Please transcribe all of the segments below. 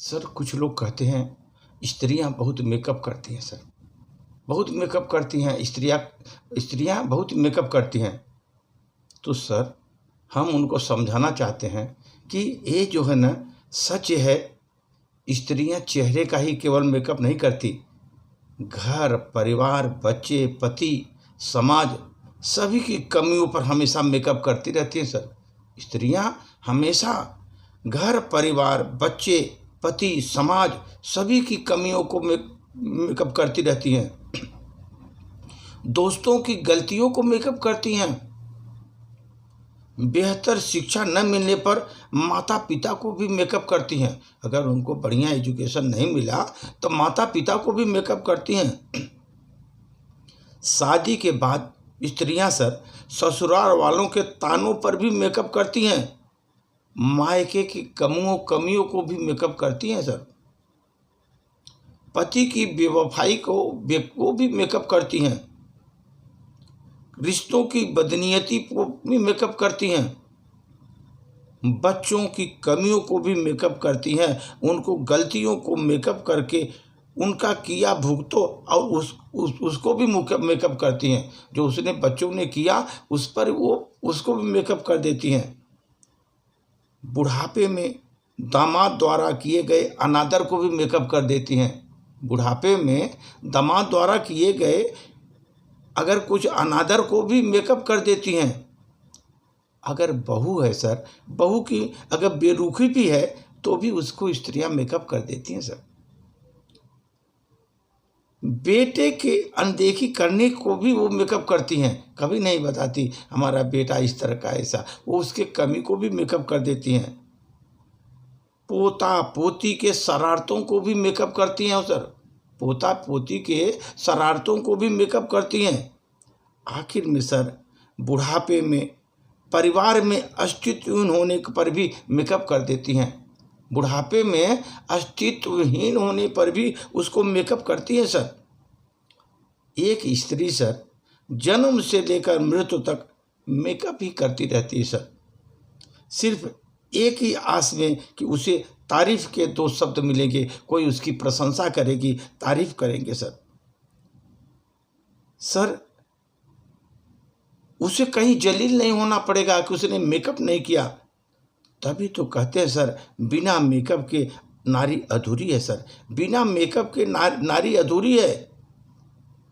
Sir कुछ लोग कहते हैं स्त्रियां बहुत मेकअप करती हैं सर, बहुत मेकअप करती हैं स्त्रियां बहुत मेकअप करती हैं। तो सर हम उनको समझाना चाहते हैं कि ये जो है ना सच है, स्त्रियां चेहरे का ही केवल मेकअप नहीं करती, घर परिवार बच्चे पति समाज सभी की कमियों पर हमेशा मेकअप करती रहती हैं सर। स्त्रियां हमेशा घर परिवार बच्चे पति समाज सभी की कमियों को मेकअप करती रहती हैं, दोस्तों की गलतियों को मेकअप करती हैं, बेहतर शिक्षा न मिलने पर माता पिता को भी मेकअप करती हैं। अगर उनको बढ़िया एजुकेशन नहीं मिला तो माता पिता को भी मेकअप करती हैं। शादी के बाद स्त्रियां सर ससुराल वालों के तानों पर भी मेकअप करती हैं, मायके की कमियों को भी मेकअप करती हैं सर, पति की बेवफाई को भी मेकअप करती हैं, रिश्तों की बदनीयती को भी मेकअप करती हैं, बच्चों की कमियों को भी मेकअप करती हैं। उनको गलतियों को मेकअप करके उनका किया भुगतो और उसको भी मेकअप करती हैं। जो उसने बच्चों ने किया उस पर वो उसको भी मेकअप कर देती हैं। बुढ़ापे में दामाद द्वारा किए गए अनादर को भी मेकअप कर देती हैं। बुढ़ापे में दामाद द्वारा किए गए अगर कुछ अनादर को भी मेकअप कर देती हैं। अगर बहू है सर, बहू की अगर बेरुखी भी है तो भी उसको स्त्रियां मेकअप कर देती हैं सर। बेटे के अनदेखी करने को भी वो मेकअप करती हैं, कभी नहीं बताती हमारा बेटा इस तरह का ऐसा, वो उसके कमी को भी मेकअप कर देती हैं। पोता पोती के शरारतों को भी मेकअप करती हैं सर, पोता पोती के शरारतों को भी मेकअप करती हैं। आखिर में सर बुढ़ापे में परिवार में अस्तित्वहीन होने पर भी मेकअप कर देती हैं। बुढ़ापे में अस्तित्वहीन होने पर भी उसको मेकअप करती है सर। एक स्त्री सर जन्म से लेकर मृत्यु तक मेकअप ही करती रहती है सर, सिर्फ एक ही आस में कि उसे तारीफ के दो शब्द मिलेंगे, कोई उसकी प्रशंसा करेगी, तारीफ करेंगे सर। सर उसे कहीं जलील नहीं होना पड़ेगा कि उसने मेकअप नहीं किया। तभी तो कहते हैं सर बिना मेकअप के नारी अधूरी है सर, बिना मेकअप के नारी अधूरी है।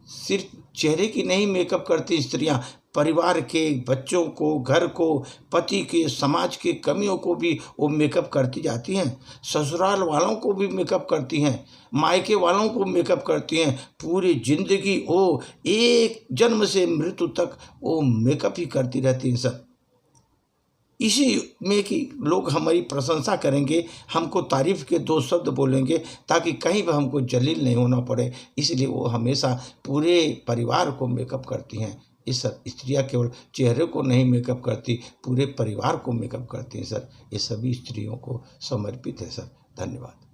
सिर्फ चेहरे की नहीं मेकअप करती स्त्रियां, परिवार के बच्चों को घर को पति के समाज के कमियों को भी वो मेकअप करती जाती हैं। ससुराल वालों को भी मेकअप करती हैं, मायके वालों को मेकअप करती हैं। पूरी जिंदगी वो एक जन्म से मृत्यु तक वो मेकअप ही करती रहती हैं सर। इसी में कि लोग हमारी प्रशंसा करेंगे, हमको तारीफ के दो शब्द बोलेंगे ताकि कहीं पर हमको जलील नहीं होना पड़े, इसलिए वो हमेशा पूरे परिवार को मेकअप करती हैं। इस सर स्त्रियाँ केवल चेहरे को नहीं मेकअप करती, पूरे परिवार को मेकअप करती हैं सर। ये सभी स्त्रियों को समर्पित है सर। धन्यवाद।